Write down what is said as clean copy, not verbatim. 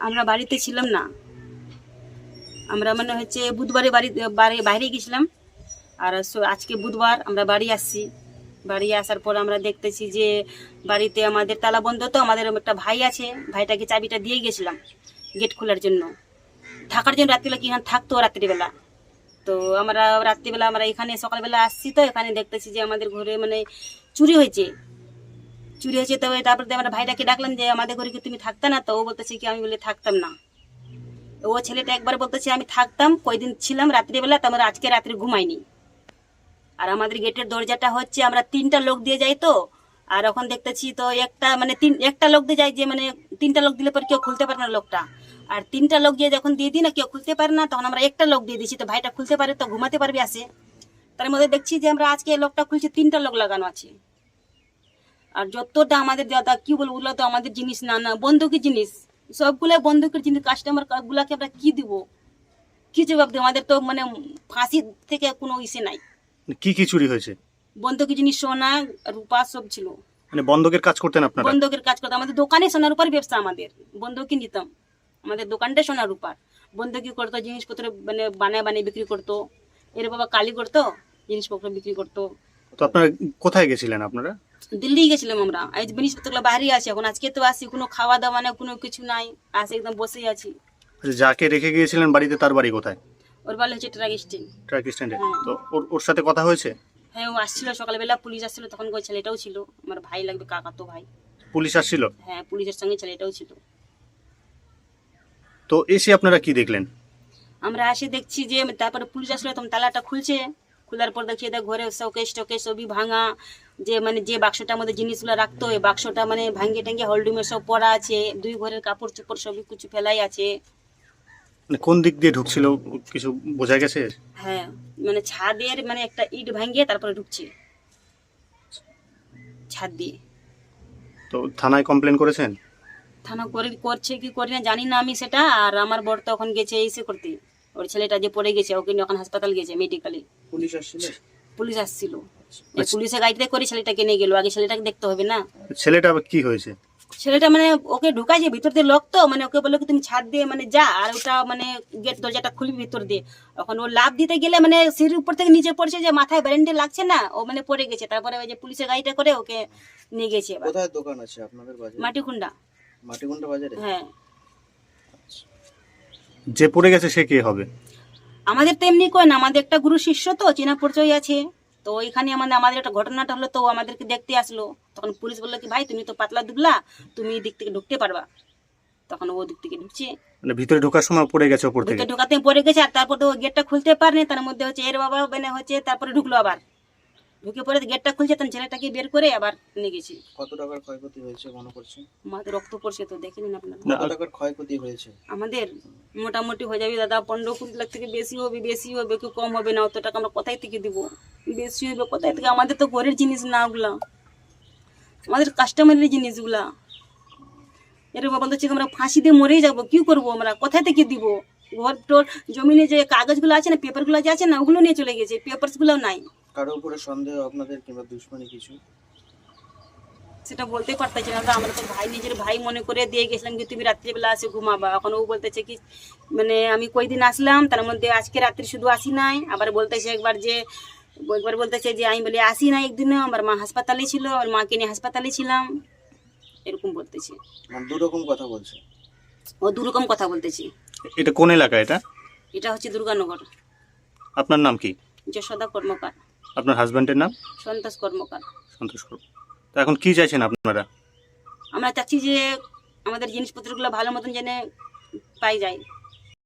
আমরা বাড়িতে ছিলাম না। আমরা মানে হচ্ছে বুধবারে বাইরে গেছিলাম। আর আজকে বুধবার আমরা বাড়ি আসছি। বাড়ি আসার পর আমরা দেখতেছি যে বাড়িতে আমাদের তালা বন্ধ। তো আমাদের একটা ভাই আছে, ভাইটাকে চাবিটা দিয়ে গেছিলাম গেট খোলার জন্য, থাকার জন্য। রাত্রিবেলা কি এখানে থাকতো রাত্রিবেলা। তো আমরা রাত্রিবেলা আমরা এখানে সকালবেলা আসছি। তো এখানে দেখতেছি যে আমাদের ঘরে মানে চুরি হয়েছে। তবে তারপরে আমরা ভাইটাকে ডাকলাম যে আমাদের ঘরে কি তুমি থাকতে না? তো ও বলতেছে কি আমি বলে থাকতাম না। ও ছেলেটা একবার বলতেছে আমি থাকতাম, কয়দিন ছিলাম রাত্রিবেলা, তো আমরা আজকে রাত্রে ঘুমাইনি। আর আমাদের গেটের দরজাটা হচ্ছে আমরা 3টা লোক দিয়ে যাই। তো আর এখন দেখতেছি তো একটা লোক দিয়ে যায়, যে মানে 3টা লোক দিলে পর কেউ খুলতে পারে না লোকটা। আর 3টা লোক দিয়ে যখন দিয়ে দিই না কেউ খুলতে পারে না, তখন আমরা একটা লোক দিয়ে দিচ্ছি। তো ভাইটা খুলতে পারে, তো ঘুমাতে পারবে আসে। তার মধ্যে দেখছি যে আমরা আজকে লোকটা খুলছি, 3টা লোক লাগানো আছে। আর যতটা আমাদের দাদা কি বলবো, ওগুলো তো আমাদের জিনিস না, না বন্দুকের জিনিস, সবগুলো বন্দুকের জিনিস। কাস্টমার গুলাকে আমরা কি দিব, কি জবাব দেবো? আমাদের তো মানে ফাঁসি থেকে কোনো ইসে নাই। কি কি চুরি হয়েছে? বন্দুকের জিনিস, সোনা রূপা সব ছিল। মানে বন্ধকের কাজ করতেন আপনারা? বন্দুকের কাজ করতাম, আমাদের দোকানে সোনার রূপার ব্যবসা। আমাদের বন্দুকই নিতাম, আমাদের দোকানটা সোনার রূপার। বন্দুকি করতো, জিনিসপত্র মানে বানায় বিক্রি করতো। এর বাবা কালি করতো, জিনিসপত্র বিক্রি করতো। তো আপনারা কোথায় গেছিলেন আপনারা? দিল্লি গেছিলাম আমরা। আজ জিনিসপত্রগুলো বাইরে আছে এখন। আজকে তো আসি, কোনো খাওয়া দাওয়া না, কোনো কিছু নাই, আসে একদম বসেই আছি। আচ্ছা, যাকে রেখে গিয়েছিলেন বাড়িতে তার বাড়ি কোথায়? ওর বাড়ি হচ্ছে ট্রাক স্ট্যান্ড। ট্রাক স্ট্যান্ডে। হ্যাঁ। তো ওর সাথে কথা হয়েছে? হ্যাঁ, ও আসছিল সকালবেলা, পুলিশ আসছিল, তখন ওই ছেলেটাও ছিল। আমার ভাই লাগবে, কাকা তো ভাই। পুলিশ আসছিল? হ্যাঁ, পুলিশের সঙ্গে ছেলেটাও ছিল। তো এসে আপনারা কি দেখলেন? আমরা এসে দেখছি যে তারপরে পুলিশ আসলো, তখন তালাটা খুলছে। খোলার পর দেখছি এদের ঘরে শোকেস টোকেস সবই ভাঙা। যে মানে যে বাক্সটার মধ্যে জিনিসগুলো রাখতো, ওই বাক্সটা মানে ভাঙ্গে টাঙ্গে হলডুমে সব পড়া আছে। 2 ঘরের কাপড় চোপড় সবই কিছু ফেলাই আছে। মানে কোন দিক দিয়ে ঢুকছিল কিছু বোঝা গেছে? হ্যাঁ, মানে ছাদের মানে একটা ইট ভাঙ্গিয়ে তারপরে ঢুকছে ছাদ দিয়ে। তো থানায় কমপ্লেন করেছেন? থানা করছে কি করি না জানি না আমি সেটা। আর আমার বর তো এখন গেছে এসে করতে। ওর ছেলেটা যে পড়ে গেছে, ওকে নিয়ে এখন হাসপাতাল গেছে, মেডিকেলে। পুলিশ আসছিল, এই পুলিশের গাড়িতে করে ছেলেটাকে নিয়ে গেল। আগে ছেলেটাকে দেখতে হবে না। ছেলেটা আবার কি হয়েছে? ছেলেটা মানে ওকে ঢুকাইছে ভিতর দিয়ে, লোক তো মানে ওকে বললো কি তুমি ছাদ দিয়ে মানে যা, আর ওটা মানে গেট দরজাটা খুলবি ভিতর দিয়ে। এখন ও লাভ দিতে গেলে মানে সিঁড়ির উপর থেকে নিচে পড়ছে, যে মাথায় ব্যান্ডেজ লাগছে না, ও মানে পড়ে গেছে। তারপরে ওই যে পুলিশের গাড়িটা করে ওকে নিয়ে গেছে। কোথায় দোকান আছে আপনাদের বাজারে? মাটিকুন্ডা। মাটিকুন্ডা বাজারে? হ্যাঁ। যে পড়ে গেছে সে কে হবে? আমাদের তো এমনি কয় না, আমাদের একটা গুরু শিষ্য তো চেনা পরিচয় আছে। তো ওইখানে আমাদের একটা ঘটনাটা হলো, তো আমাদেরকে দেখতে আসলো। তখন পুলিশ বললো কি ভাই তুমি তো পাতলা দুবলা, তুমি এই দিক থেকে ঢুকতে পারবা। তখন ও দিক থেকে ঢুকছে। মানে ভিতরে ঢোকার সময় পড়ে গেছে ওপর থেকে? ভিতরে ঢোকাতে পড়ে গেছে। আর তারপর তো গেটটা খুলতে পারেনি, তার মধ্যে হচ্ছে এর বাবা মানে হচ্ছে তারপরে ঢুকলো আবার। ঢুকে পরে গেটটা খুলছে, তখন ছেলেটাকে বের করে আবার নিয়ে গেছি। কত টাকার ক্ষয়ক্ষতি হয়েছে মনে করছেন? আমাদের রক্ত পড়ছে তো দেখেন আপনারা। কত টাকার ক্ষয়ক্ষতি হয়েছে? আমাদের মোটামুটি হয়ে যাবে দাদা 15-20 লাখ থেকে বেশি হবে, কেউ কম হবে না। অত টাকা আমরা কোথায় থেকে দিব? বেশি হবে কোথায় থেকে? আমাদের তো ঘরের জিনিস না ওগুলা, আমাদের কাস্টমারের জিনিসগুলা। এর বাবা বলছে আমরা ফাঁসি দিয়ে মরেই যাবো, কি করবো আমরা, কোথায় থেকে দিব? ঘর তোর জমিনে যে কাগজগুলো আছে না, পেপারগুলো যে আছে না, ওগুলো নিয়ে চলে গেছে, পেপারসগুলো নাই। কারোর উপরে সন্দেহ আপনাদের কিংবা দুশ্মনী কিছু? সেটা বলতে পারতেছি না। আমরা তো ভাই, নিজের ভাই মনে করে দিয়ে গেছিলাম কি তুমি রাত্রিবেলা আসে ঘুমাবা। এখন ও বলতেছে কি মানে আমি কয়দিন আসলাম, তার মধ্যে আজকে রাত্রি শুধু আসি নাই। আবার বলতেছে একবার বলতেছে যে আমি বলে আসি না একদিনও, আমার মা হাসপাতালে ছিল, আমার মাকে নিয়ে হাসপাতালে ছিলাম, এরকম বলতেছে। মানে দুরকম কথা বলছে? ও দুরকম কথা বলতেছে। এটা কোন এলাকা এটা? এটা হচ্ছে দুর্গানগর। আপনার নাম কি? যশোদা কর্মকার। আপনার হাজবেন্ডের নাম? সন্তোষ কর্মকার। সন্তোষ কর্মকার। তো এখন কি চাইছেন আপনারা? আমরা চাচ্ছি যে আমাদের জিনিসপত্রগুলো ভালো মতন যেন পাই যায়।